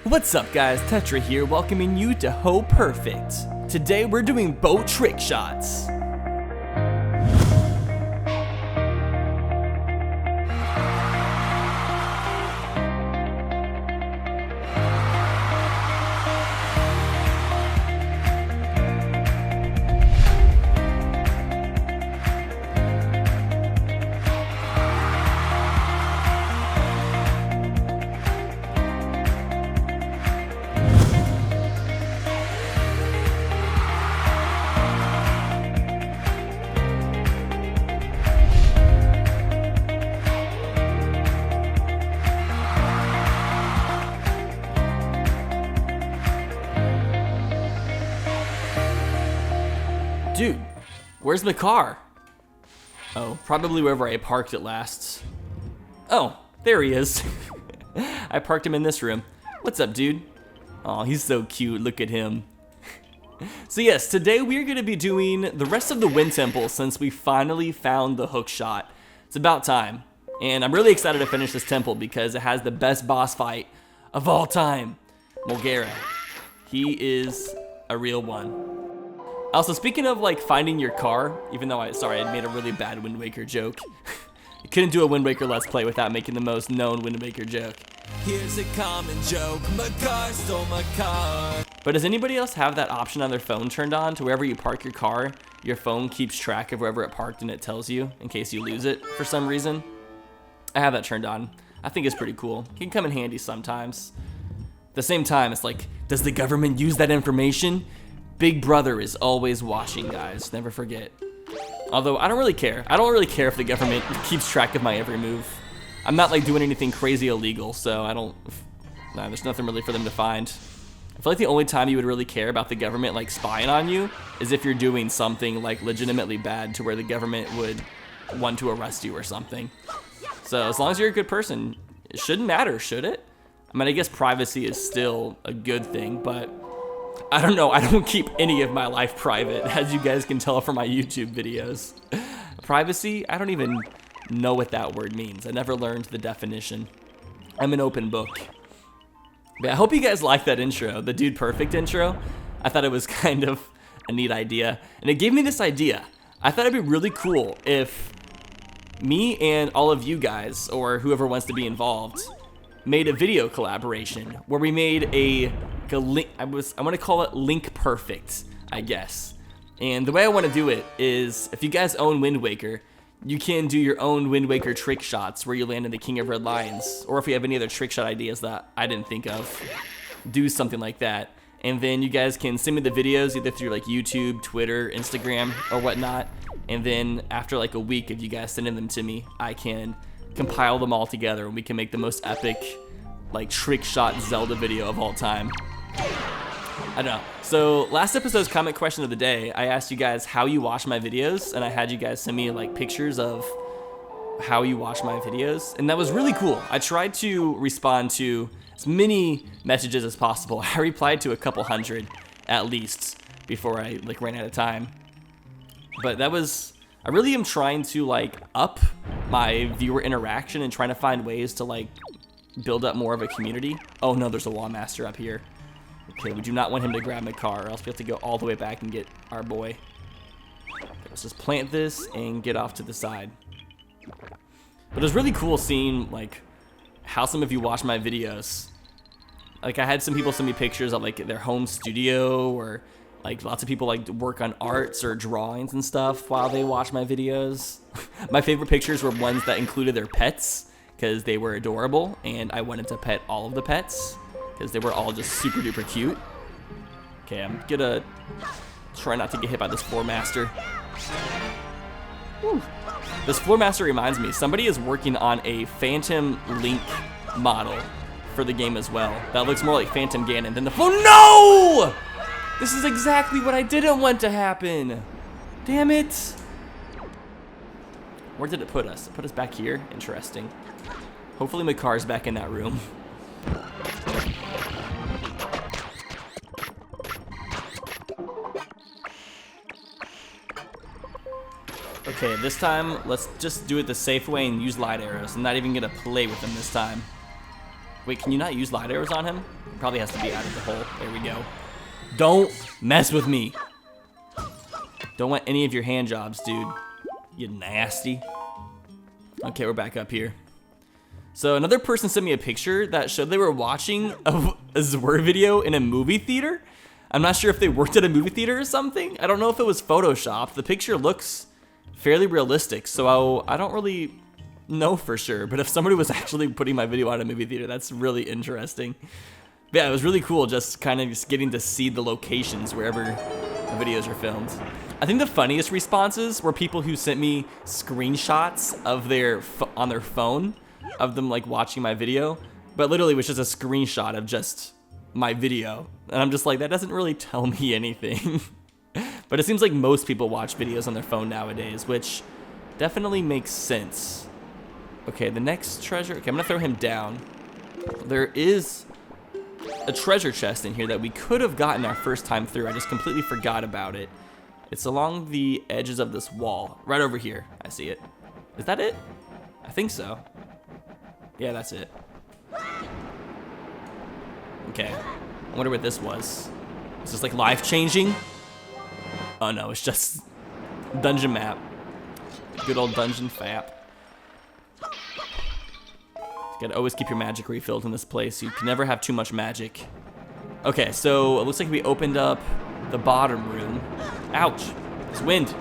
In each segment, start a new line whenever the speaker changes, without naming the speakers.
What's up guys, Tetra here, welcoming you to Ho Perfect. Today we're doing boat trick shots. Dude, where's my car? Oh, probably wherever I parked it last. Oh, there he is. I parked him in this room. What's up, dude? Oh, he's so cute, look at him. So yes, today we're gonna be doing the rest of the Wind Temple since we finally found the hook shot. It's about time. And I'm really excited to finish this temple because it has the best boss fight of all time, Molgera. He is a real one. Also, speaking of like finding your car, even though I made a really bad Wind Waker joke. You couldn't do a Wind Waker Let's Play without making the most known Wind Waker joke. Here's a common joke, my car stole my car. But does anybody else have that option on their phone turned on to wherever you park your car, your phone keeps track of wherever it parked and it tells you in case you lose it for some reason? I have that turned on. I think it's pretty cool. It can come in handy sometimes. At the same time, it's like, does the government use that information? Big Brother is always watching, guys. Never forget. Although, I don't really care. I don't really care if the government keeps track of my every move. I'm not like doing anything crazy illegal, so there's nothing really for them to find. I feel like the only time you would really care about the government like spying on you is if you're doing something like legitimately bad to where the government would want to arrest you or something. So as long as you're a good person, it shouldn't matter, should it? I mean, I guess privacy is still a good thing, but I don't know, I don't keep any of my life private, as you guys can tell from my YouTube videos. Privacy, I don't even know what that word means. I never learned the definition. I'm an open book. But I hope you guys like that intro, the Dude Perfect intro. I thought it was kind of a neat idea, and it gave me this idea. I thought it'd be really cool if me and all of you guys, or whoever wants to be involved, made a video collaboration where we made a link. I want to call it Link Perfect, I guess. And the way I want to do it is, if you guys own Wind Waker, you can do your own Wind Waker trick shots where you land in the King of Red Lions, or if you have any other trick shot ideas that I didn't think of, do something like that. And then you guys can send me the videos either through like YouTube, Twitter, Instagram, or whatnot. And then after like a week of you guys sending them to me, I can compile them all together and we can make the most epic like trick shot Zelda video of all time. I don't know. So last episode's comment question of the day, I asked you guys how you watch my videos, and I had you guys send me like pictures of how you watch my videos, and that was really cool. I tried to respond to as many messages as possible. I replied to a couple hundred at least before I like ran out of time. But that was, I really am trying to like up my viewer interaction and trying to find ways to like build up more of a community. Oh no, there's a Law Master up here. Okay, we do not want him to grab my car, or else we have to go all the way back and get our boy. Okay, let's just plant this and get off to the side. But it was really cool seeing like how some of you watch my videos. Like I had some people send me pictures of like their home studio, or like lots of people like work on arts or drawings and stuff while they watch my videos. My favorite pictures were ones that included their pets because they were adorable, and I wanted to pet all of the pets because they were all just super duper cute. Okay, I'm gonna try not to get hit by this Floor Master. Whew. This Floor Master reminds me, somebody is working on a Phantom Link model for the game as well. That looks more like Phantom Ganon than the Floor. No! This is exactly what I didn't want to happen. Damn it. Where did it put us? It put us back here? Interesting. Hopefully my car's back in that room. Okay, this time, let's just do it the safe way and use light arrows. I'm not even gonna play with them this time. Wait, can you not use light arrows on him? Probably has to be out of the hole. There we go. Don't mess with me. Don't want any of your hand jobs, dude. You nasty. Okay, we're back up here. So another person sent me a picture that showed they were watching a Zwir video in a movie theater. I'm not sure if they worked at a movie theater or something. I don't know if it was Photoshopped. The picture looks fairly realistic, so I don't really know for sure. But if somebody was actually putting my video out at a movie theater, that's really interesting. But yeah, it was really cool just kind of just getting to see the locations wherever the videos are filmed. I think the funniest responses were people who sent me screenshots of on their phone of them like watching my video, but literally it was just a screenshot of just my video. And I'm just like, that doesn't really tell me anything. But it seems like most people watch videos on their phone nowadays, which definitely makes sense. Okay, the next treasure, okay, I'm gonna throw him down. There is a treasure chest in here that we could have gotten our first time through. I just completely forgot about it. It's along the edges of this wall, right over here. I see it. Is that it? I think so. Yeah, that's it. Okay, I wonder what this was. Is this like life-changing? Oh no, it's just dungeon map. Good old dungeon fap. You gotta always keep your magic refilled in this place. You can never have too much magic. Okay, so it looks like we opened up the bottom room. Ouch, it's wind.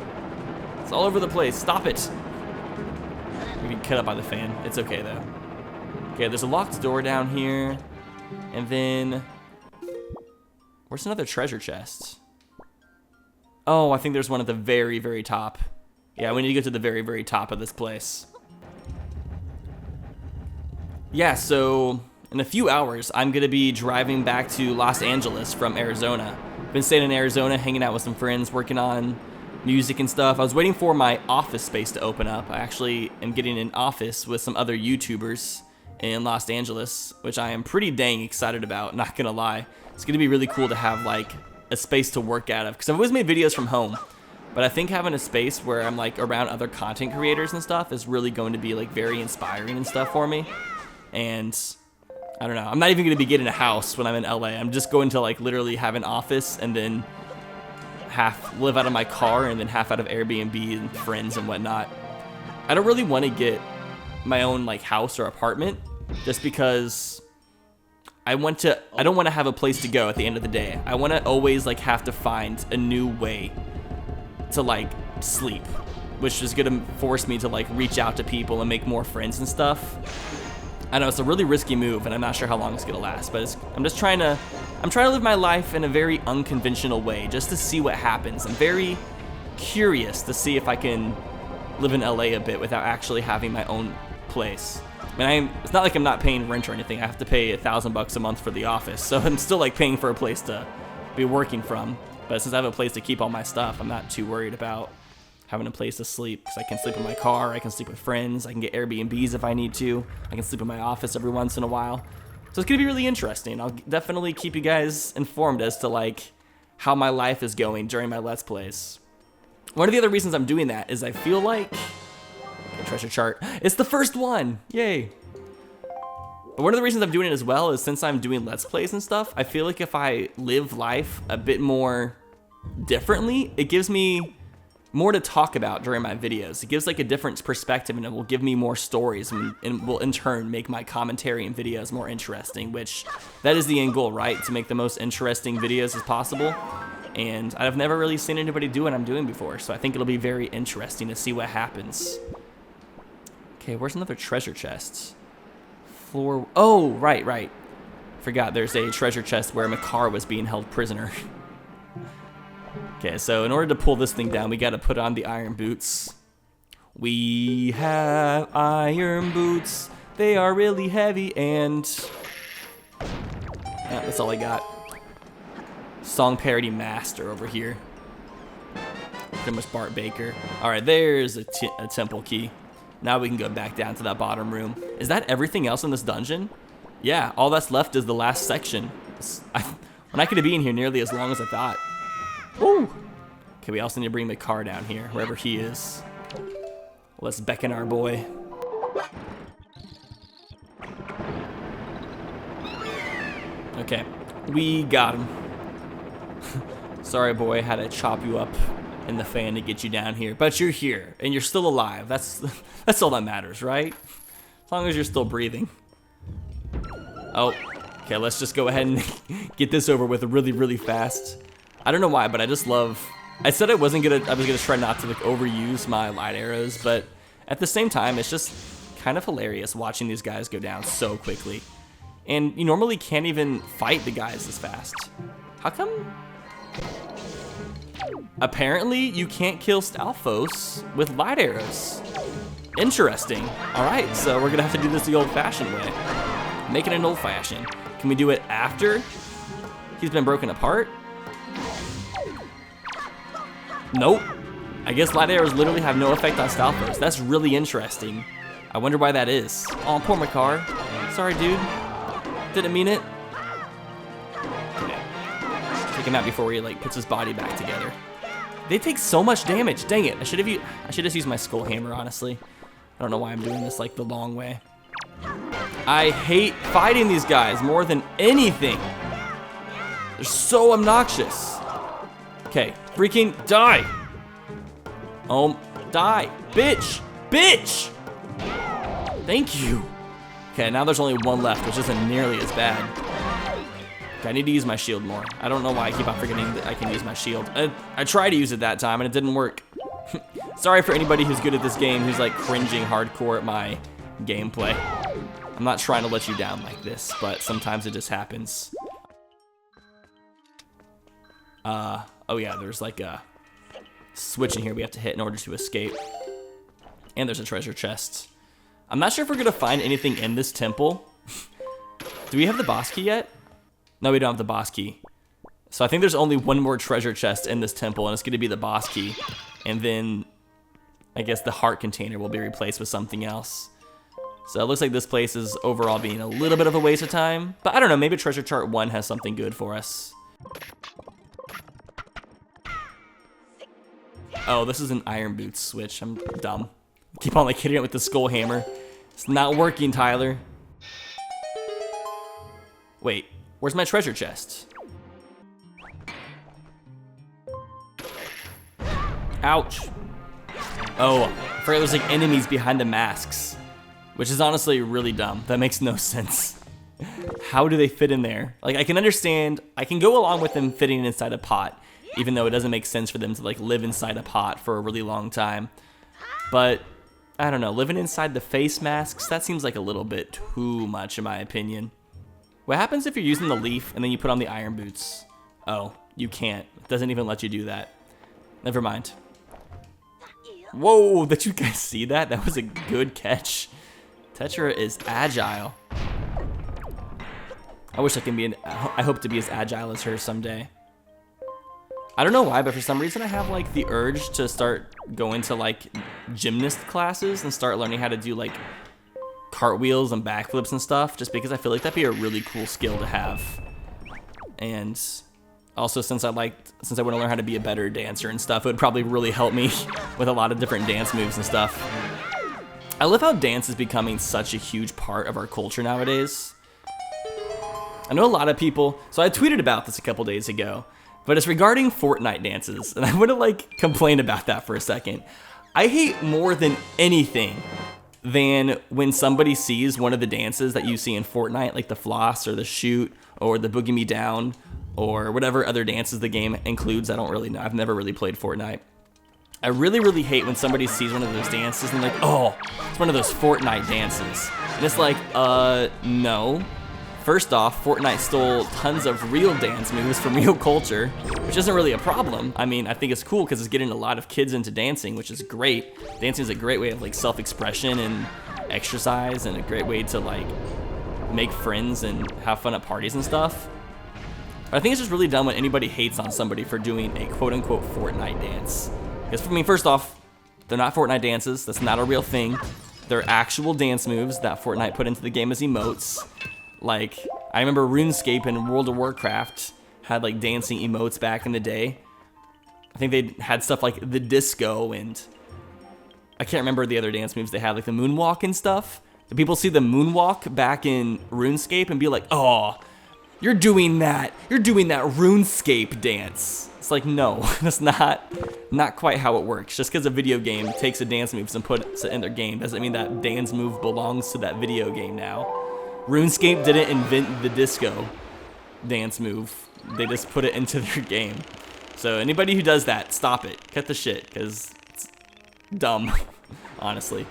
It's all over the place, stop it. We get cut up by the fan, it's okay though. Okay, there's a locked door down here. And then, where's another treasure chest? Oh, I think there's one at the very, very top. Yeah, we need to go to the very, very top of this place. Yeah, so in a few hours, I'm gonna be driving back to Los Angeles from Arizona. Been staying in Arizona, hanging out with some friends, working on music and stuff. I was waiting for my office space to open up. I actually am getting an office with some other YouTubers in Los Angeles, which I am pretty dang excited about, not gonna lie. It's gonna be really cool to have like a space to work out of, because I've always made videos from home, but I think having a space where I'm like around other content creators and stuff is really going to be like very inspiring and stuff for me. And I don't know, I'm not even gonna be getting a house when I'm in LA. I'm just going to like literally have an office and then half live out of my car and then half out of Airbnb and friends and whatnot. I don't really want to get my own like house or apartment just because I don't want to have a place to go at the end of the day. I want to always like have to find a new way to like sleep, which is gonna force me to like reach out to people and make more friends and stuff. I know it's a really risky move and I'm not sure how long it's gonna last, but I'm trying to live my life in a very unconventional way just to see what happens. I'm very curious to see if I can live in LA a bit without actually having my own place. I mean, it's not like I'm not paying rent or anything. I have to pay $1,000 a month for the office, so I'm still like paying for a place to be working from. But since I have a place to keep all my stuff, I'm not too worried about having a place to sleep, because I can sleep in my car, I can sleep with friends, I can get Airbnbs if I need to, I can sleep in my office every once in a while. So it's gonna be really interesting. I'll definitely keep you guys informed as to like how my life is going during my Let's Plays. One of the other reasons I'm doing that is I feel like treasure chart. It's the first one, yay. But one of the reasons I'm doing it as well is since I'm doing Let's Plays and stuff, I feel like if I live life a bit more differently, it gives me more to talk about during my videos. It gives like a different perspective and it will give me more stories and will in turn make my commentary and videos more interesting, which that is the end goal, right? To make the most interesting videos as possible. And I've never really seen anybody do what I'm doing before, so I think it'll be very interesting to see what happens. Okay, where's another treasure chest? Floor, oh, right. Forgot there's a treasure chest where Makar was being held prisoner. Okay, so in order to pull this thing down, we gotta put on the iron boots. We have iron boots. They are really heavy and... yeah, that's all I got. Song parody master over here. Pretty much Bart Baker. All right, there's a temple key. Now we can go back down to that bottom room. Is that everything else in this dungeon? Yeah, all that's left is the last section. We're not gonna be in here nearly as long as I thought. Woo! Okay, we also need to bring the car down here, wherever he is. Let's beckon our boy. Okay, we got him. Sorry, boy, had to chop you up in the fan to get you down here, but you're here and you're still alive. That's all that matters, right? As long as you're still breathing. Oh, okay, let's just go ahead and get this over with really, really fast. I don't know why, but I just love. I said I was gonna try not to like overuse my light arrows, but at the same time, it's just kind of hilarious watching these guys go down so quickly. And you normally can't even fight the guys this fast. How come? Apparently, you can't kill Stalfos with light arrows. Interesting. All right, so we're gonna have to do this the old-fashioned way. Make it an old-fashioned. Can we do it after he's been broken apart? Nope. I guess light arrows literally have no effect on Stalfos. That's really interesting. I wonder why that is. Oh, poor Makar. Sorry, dude. Didn't mean it. Okay. Take him out before he like puts his body back together. They take so much damage. Dang it. I should just used my skull hammer, honestly. I don't know why I'm doing this like the long way. I hate fighting these guys more than anything. They're so obnoxious. Okay, freaking die. Oh, die. Bitch. Bitch. Thank you. Okay, now there's only one left, which isn't nearly as bad. Okay, I need to use my shield more. I don't know why I keep on forgetting that I can use my shield. I tried to use it that time and it didn't work. Sorry for anybody who's good at this game who's like cringing hardcore at my gameplay. I'm not trying to let you down like this, but sometimes it just happens. Oh yeah, there's like a switch in here we have to hit in order to escape. And there's a treasure chest. I'm not sure if we're gonna find anything in this temple. Do we have the boss key yet? No, we don't have the boss key. So I think there's only one more treasure chest in this temple, and it's gonna be the boss key. And then I guess the heart container will be replaced with something else. So it looks like this place is overall being a little bit of a waste of time. But I don't know, maybe Treasure Chart 1 has something good for us. Oh, this is an Iron Boots switch. I'm dumb. Keep on like hitting it with the skull hammer. It's not working, Tyler. Wait, where's my treasure chest? Ouch. Oh, I forgot there's like enemies behind the masks, which is honestly really dumb. That makes no sense. How do they fit in there? Like, I can understand, I can go along with them fitting inside a pot, even though it doesn't make sense for them to like live inside a pot for a really long time. But I don't know, living inside the face masks, that seems like a little bit too much in my opinion. What happens if you're using the leaf and then you put on the iron boots? Oh, you can't. It doesn't even let you do that. Never mind. Whoa, did you guys see that? That was a good catch. Tetra is agile. I wish I can be I hope to be as agile as her someday. I don't know why, but for some reason I have like the urge to start going to like gymnast classes and start learning how to do like cartwheels and backflips and stuff, just because I feel like that'd be a really cool skill to have. And also since I want to learn how to be a better dancer and stuff, it would probably really help me with a lot of different dance moves and stuff. I love how dance is becoming such a huge part of our culture nowadays. I know a lot of people, so I tweeted about this a couple days ago, but it's regarding Fortnite dances, and I want to like complain about that for a second. I hate more than anything than when somebody sees one of the dances that you see in Fortnite, like the floss or the shoot or the boogie me down or whatever other dances the game includes. I don't really know. I've never really played Fortnite. I really, really hate when somebody sees one of those dances and they're like, oh, it's one of those Fortnite dances. And it's like, no. First off, Fortnite stole tons of real dance moves from real culture, which isn't really a problem. I mean, I think it's cool because it's getting a lot of kids into dancing, which is great. Dancing is a great way of like self-expression and exercise, and a great way to like make friends and have fun at parties and stuff. But I think it's just really dumb when anybody hates on somebody for doing a quote-unquote Fortnite dance. Because I mean, first off, they're not Fortnite dances. That's not a real thing. They're actual dance moves that Fortnite put into the game as emotes. Like, I remember RuneScape and World of Warcraft had like dancing emotes back in the day. I think they had stuff like the disco, and I can't remember the other dance moves they had, like the moonwalk and stuff. Do people see the moonwalk back in RuneScape and be like, oh, You're doing that RuneScape dance. It's like, no, that's not quite how it works. Just because a video game takes a dance move and puts it in their game doesn't mean that dance move belongs to that video game now. RuneScape didn't invent the disco dance move. They just put it into their game. So anybody who does that, stop it. Cut the shit, because it's dumb, honestly.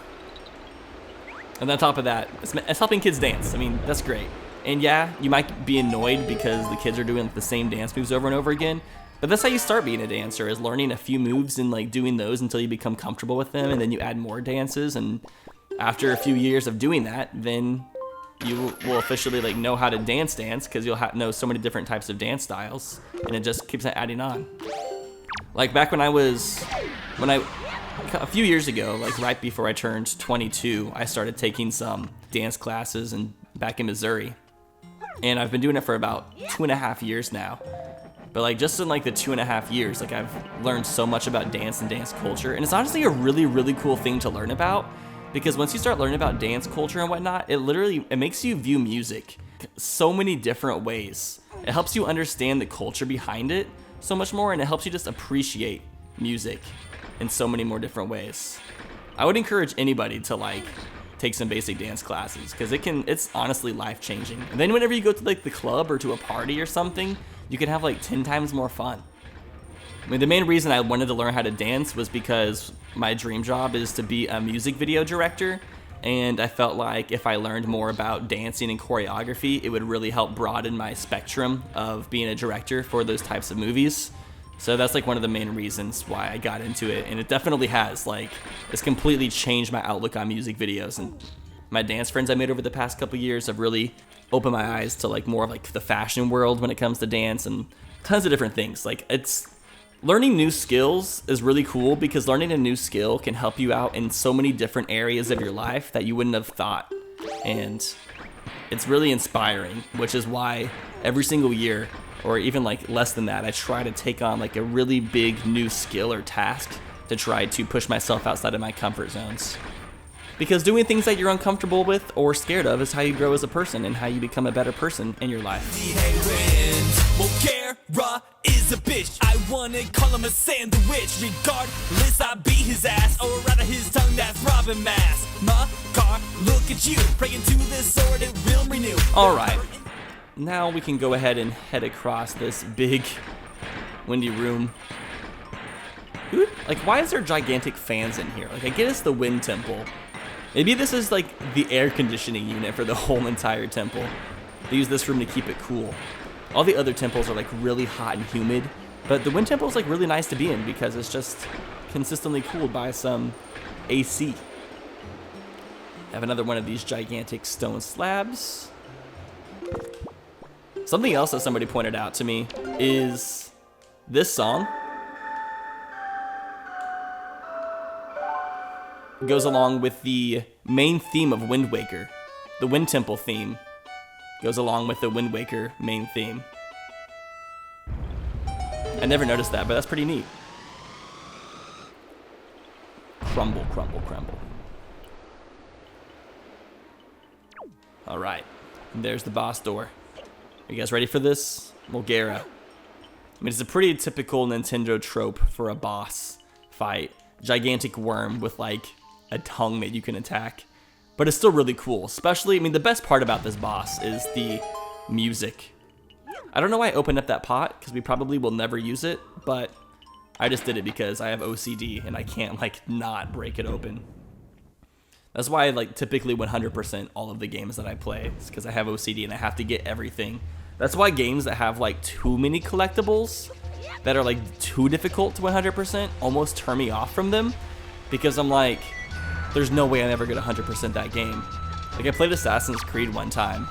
And on top of that, it's helping kids dance. I mean, that's great. And yeah, you might be annoyed because the kids are doing the same dance moves over and over again. But that's how you start being a dancer, is learning a few moves and like doing those until you become comfortable with them, and then you add more dances. And after a few years of doing that, then you will officially like know how to dance because you'll know so many different types of dance styles, and it just keeps adding on. Like back when a few years ago, like right before I turned 22, I started taking some dance classes back in Missouri. And I've been doing it for about 2.5 years now. But like just in like the 2.5 years, like I've learned so much about dance and dance culture. And it's honestly a really, really cool thing to learn about, because once you start learning about dance culture and whatnot, it makes you view music so many different ways. It helps you understand the culture behind it so much more, and it helps you just appreciate music in so many more different ways. I would encourage anybody to like take some basic dance classes, because it's honestly life-changing. And then whenever you go to like the club or to a party or something, you can have like 10 times more fun. I mean, the main reason I wanted to learn how to dance was because my dream job is to be a music video director, and I felt like if I learned more about dancing and choreography, it would really help broaden my spectrum of being a director for those types of movies. So that's like one of the main reasons why I got into it, and it definitely has, like, it's completely changed my outlook on music videos. And my dance friends I made over the past couple years have really opened my eyes to like more of like the fashion world when it comes to dance, and tons of different things. Like, it's learning new skills is really cool, because learning a new skill can help you out in so many different areas of your life that you wouldn't have thought. And it's really inspiring, which is why every single year, or even like less than that, I try to take on like a really big new skill or task to try to push myself outside of my comfort zones. Because doing things that you're uncomfortable with or scared of is how you grow as a person and how you become a better person in your life.
Molgera is a bitch. I wanna call him a sandwich. Regardless, I beat his ass, or rather his tongue that throbbing mass. My car, look at you, praying to the sword it will renew.
Alright, now we can go ahead and head across this big windy room. Dude, like, why is there gigantic fans in here? Like, I get it's the wind temple. Maybe this is like the air conditioning unit for the whole entire temple. They use this room to keep it cool. All the other temples are like really hot and humid, but the wind temple is like really nice to be in because it's just consistently cooled by some AC. Have another one of these gigantic stone slabs. Something else that somebody pointed out to me is this song goes along with the main theme of Wind Waker. The Wind Temple theme goes along with the Wind Waker main theme. I never noticed that, but that's pretty neat. Crumble, crumble, crumble. Alright, there's the boss door. Are you guys ready for this? Molgera. I mean, it's a pretty typical Nintendo trope for a boss fight. Gigantic worm with like a tongue that you can attack. But it's still really cool. Especially, I mean, the best part about this boss is the music. I don't know why I opened up that pot, because we probably will never use it, but I just did it because I have OCD and I can't like not break it open. That's why I like typically 100% all of the games that I play. It's because I have OCD and I have to get everything. That's why games that have like too many collectibles that are like too difficult to 100% almost turn me off from them, because I'm like, there's no way I'm ever gonna 100% that game. Like, I played Assassin's Creed one time,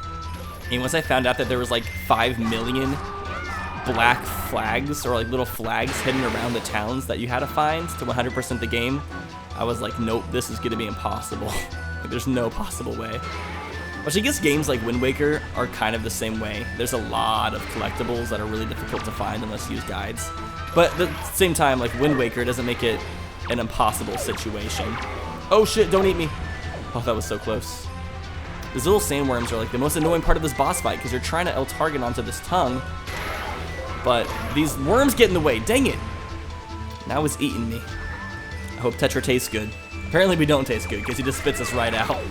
and once I found out that there was like 5 million black flags, or like little flags hidden around the towns that you had to find to 100% the game, I was like, nope, this is gonna be impossible. Like, there's no possible way. Which I guess games like Wind Waker are kind of the same way. There's a lot of collectibles that are really difficult to find unless you use guides. But at the same time, like, Wind Waker doesn't make it an impossible situation. Oh shit, don't eat me. Oh, that was so close. These little sandworms are like the most annoying part of this boss fight because you're trying to L-target onto this tongue, but these worms get in the way. Dang it! Now it's eating me. I hope Tetra tastes good. Apparently we don't taste good because he just spits us right out.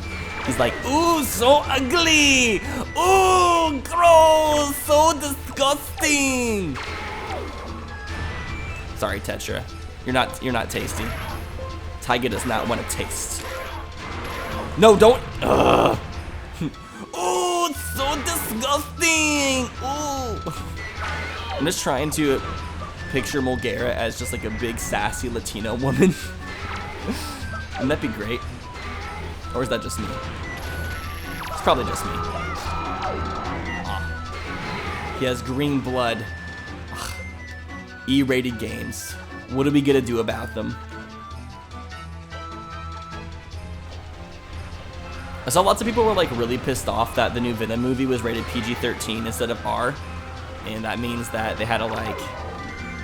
He's like, ooh, so ugly! Ooh, gross! So disgusting! Sorry, Tetra. You're not tasty. Tiger does not want to taste. No, don't. Ugh. Ooh, it's so disgusting. Ooh. I'm just trying to picture Molgera as just like a big sassy Latino woman. Wouldn't that be great? Or is that just me? It's probably just me. He has green blood. Ugh. E-rated games. What are we gonna do about them? I saw lots of people were like really pissed off that the new Venom movie was rated PG-13 instead of R, and that means that they had to like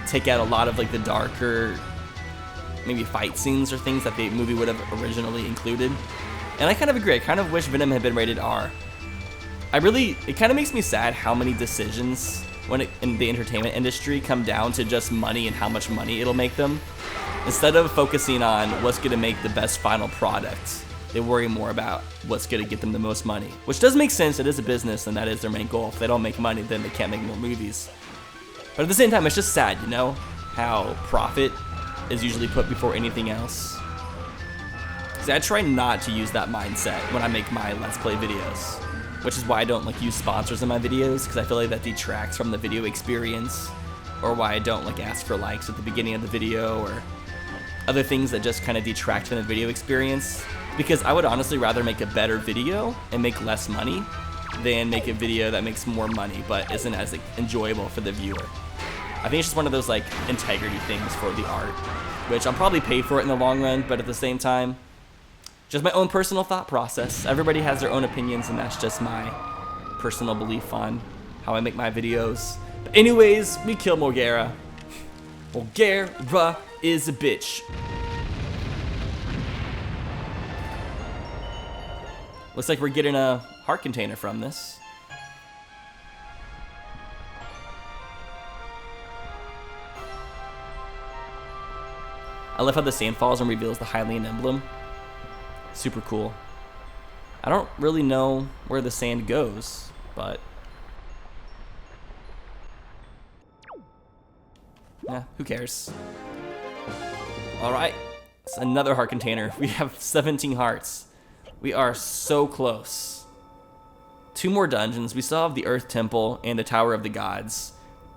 take out a lot of like the darker, maybe fight scenes or things that the movie would have originally included. And I kind of agree. I kind of wish Venom had been rated R. It kind of makes me sad how many decisions in the entertainment industry come down to just money and how much money it'll make them, instead of focusing on what's gonna make the best final product. They worry more about what's gonna get them the most money, which does make sense. It is a business and that is their main goal. If they don't make money, then they can't make more movies. But at the same time, it's just sad, you know, how profit is usually put before anything else. See, I try not to use that mindset when I make my Let's Play videos, which is why I don't like use sponsors in my videos, because I feel like that detracts from the video experience, or why I don't like ask for likes at the beginning of the video, or other things that just kind of detract from the video experience. Because I would honestly rather make a better video and make less money than make a video that makes more money but isn't as like, enjoyable for the viewer. I think it's just one of those like integrity things for the art, which I'll probably pay for it in the long run, but at the same time, just my own personal thought process. Everybody has their own opinions, and that's just my personal belief on how I make my videos. But anyways, we kill Molgera. Molgera is a bitch. Looks like we're getting a heart container from this. I love how the sand falls and reveals the Hylian emblem. Super cool. I don't really know where the sand goes, but yeah, who cares? Alright, it's another heart container. We have 17 hearts. We are so close. 2 more dungeons. We still have the Earth Temple and the Tower of the Gods.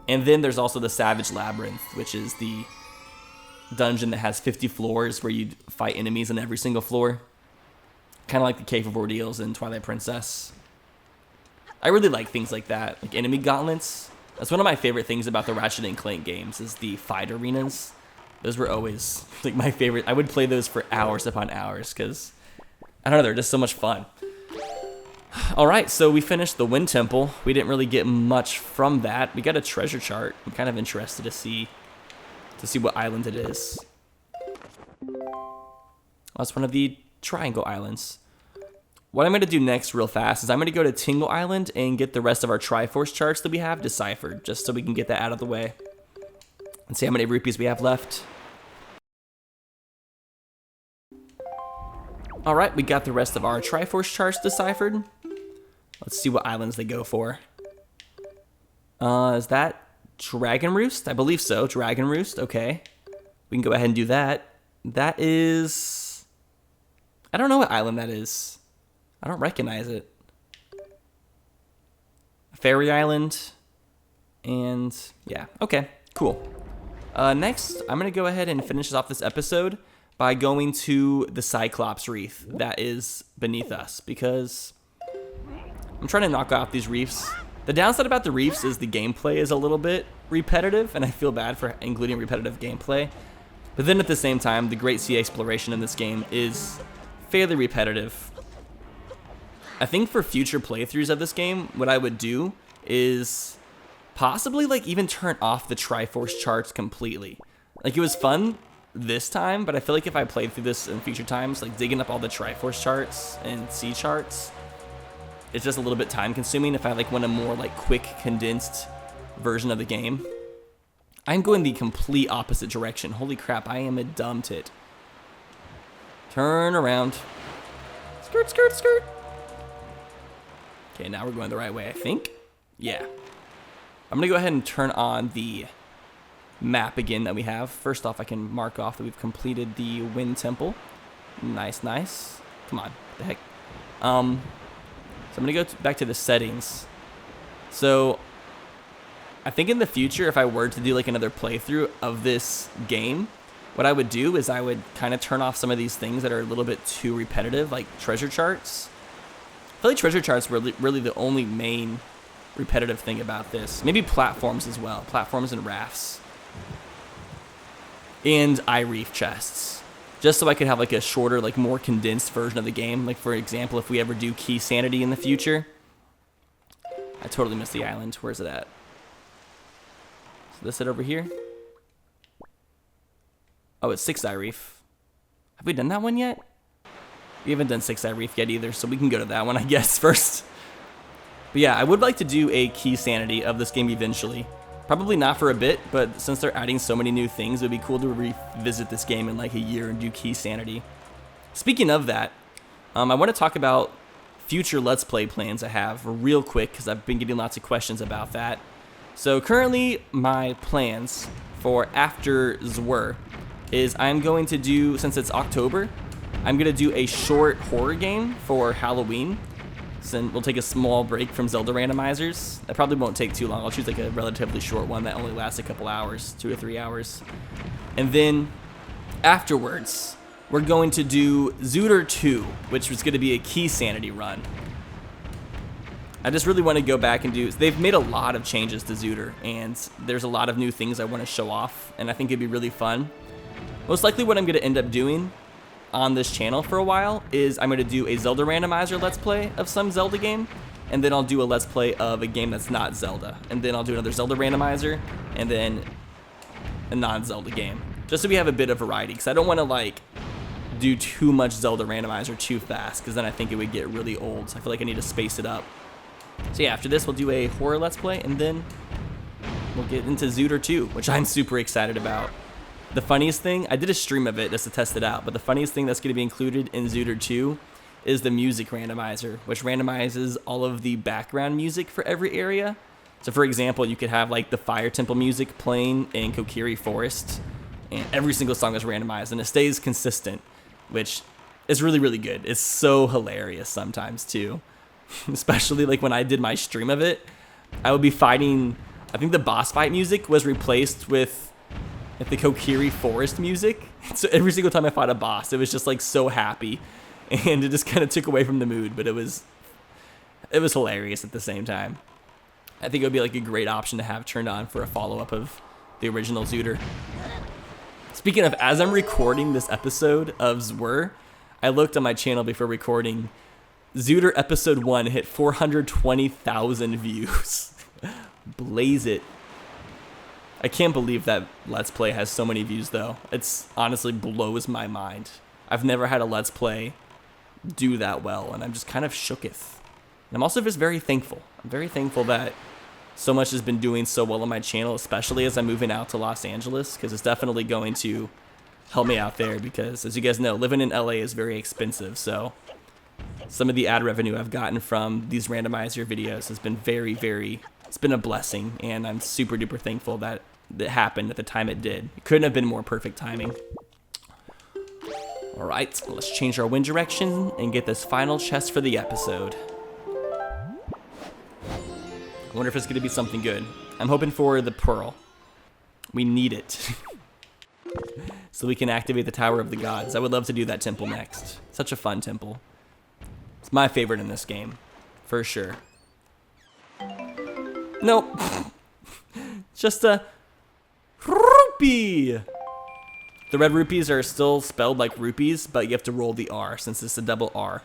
And then there's also the Savage Labyrinth, which is the dungeon that has 50 floors where you fight enemies on every single floor. Kind of like the Cave of Ordeals in Twilight Princess. I really like things like that, like enemy gauntlets. That's one of my favorite things about the Ratchet & Clank games, is the fight arenas. Those were always like my favorite. I would play those for hours upon hours because, I don't know, they're just so much fun. Alright, so we finished the Wind Temple. We didn't really get much from that. We got a treasure chart. I'm kind of interested to see what island it is. Well, that's one of the Triangle Islands. What I'm going to do next real fast is I'm going to go to Tingle Island and get the rest of our Triforce charts that we have deciphered, just so we can get that out of the way. And see how many rupees we have left. Alright, we got the rest of our Triforce charts deciphered. Let's see what islands they go for. Is that Dragon Roost? I believe so. Dragon Roost, okay. We can go ahead and do that. That is... I don't know what island that is. I don't recognize it. Fairy Island. And yeah, okay, cool. Next, I'm going to go ahead and finish off this episode by going to the Cyclops Reef that is beneath us, because I'm trying to knock out these reefs. The downside about the reefs is the gameplay is a little bit repetitive, and I feel bad for including repetitive gameplay. But then at the same time, the Great Sea Exploration in this game is fairly repetitive. I think for future playthroughs of this game, what I would do is possibly like even turn off the Triforce charts completely. Like, it was fun this time, but I feel like if I played through this in future times, like digging up all the Triforce charts and sea charts it's just a little bit time consuming if I like want a more like quick condensed version of the game. I'm going the complete opposite direction. Holy crap, I am a dumb tit. Turn around. Skirt, skirt, skirt. Okay, now we're going the right way, I think. Yeah. I'm gonna go ahead and turn on the map again that we have. First off, I can mark off that we've completed the Wind Temple. Nice, nice. Come on, what the heck. So I'm gonna go back to the settings. So I think in the future, if I were to do like another playthrough of this game, what I would do is I would kind of turn off some of these things that are a little bit too repetitive, like treasure charts. I feel like treasure charts were really the only main repetitive thing about this. Maybe platforms as well, platforms and rafts. And eye reef chests. Just so I could have like a shorter, like more condensed version of the game. Like for example, if we ever do key sanity in the future. I totally missed the island. Where's it at? So this it over here? Oh, it's 6 eye reef. Have we done that one yet? We haven't done 6 eye reef yet either, so we can go to that one, I guess, first. But yeah, I would like to do a key sanity of this game eventually. Probably not for a bit, but since they're adding so many new things, it would be cool to revisit this game in like a year and do key sanity. Speaking of that, I want to talk about future Let's Play plans I have real quick, because I've been getting lots of questions about that. So currently, my plans for after Zwar is I'm going to do, since it's October, I'm going to do a short horror game for Halloween. So we'll take a small break from Zelda randomizers. That probably won't take too long. I'll choose like a relatively short one that only lasts a couple hours, 2 or 3 hours. And then afterwards, we're going to do Zoodr 2, which was going to be a key sanity run. I just really want to go back and do, they've made a lot of changes to Zoodr, and there's a lot of new things I want to show off, and I think it'd be really fun. Most likely what I'm going to end up doing on this channel for a while is I'm going to do a Zelda randomizer Let's Play of some Zelda game, and then I'll do a Let's Play of a game that's not Zelda, and then I'll do another Zelda randomizer, and then a non-Zelda game, just so we have a bit of variety, because I don't want to like do too much Zelda randomizer too fast, because then I think it would get really old, so I feel like I need to space it up. So yeah, after this we'll do a horror Let's Play, and then we'll get into Zoodr 2, which I'm super excited about. The funniest thing, I did a stream of it just to test it out, but the funniest thing that's going to be included in Zoodr 2 is the music randomizer, which randomizes all of the background music for every area. So for example, you could have like the Fire Temple music playing in Kokiri Forest, and every single song is randomized, and it stays consistent, which is really, really good. It's so hilarious sometimes too. Especially like when I did my stream of it, I would be fighting, I think the boss fight music was replaced with like the Kokiri Forest music. So every single time I fought a boss, it was just like so happy, and it just kind of took away from the mood, but it was hilarious at the same time. I think it would be like a great option to have turned on for a follow-up of the original Zoodr. Speaking of, as I'm recording this episode of Zwar, I looked on my channel before recording. Zoodr episode 1 hit 420,000 views. Blaze it. I can't believe that Let's Play has so many views though. It's honestly blows my mind. I've never had a Let's Play do that well, and I'm just kind of shooketh. And I'm also just very thankful. I'm very thankful that so much has been doing so well on my channel, especially as I'm moving out to Los Angeles, because it's definitely going to help me out there, because as you guys know, living in LA is very expensive, so some of the ad revenue I've gotten from these randomizer videos has been it's been a blessing, and I'm super duper thankful that it happened at the time it did. It couldn't have been more perfect timing. All right, let's change our wind direction and get this final chest for the episode. I wonder if it's gonna be something good. I'm hoping for the pearl. We need it. So we can activate the Tower of the Gods. I would love to do that temple next. Such a fun temple. It's my favorite in this game, for sure. Nope. Just a rupee. The red rupees are still spelled like rupees, but you have to roll the R since it's a double R.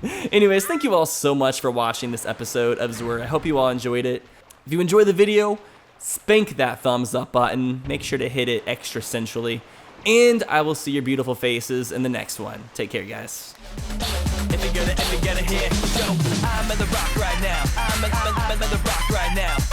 Anyways, thank you all so much for watching this episode of Zwar. I hope you all enjoyed it. If you enjoyed the video, spank that thumbs up button. Make sure to hit it extra centrally. And I will see your beautiful faces in the next one. Take care, guys.
ever gonna hit. Yo, I'm at the rock right now. I'm at the rock right now.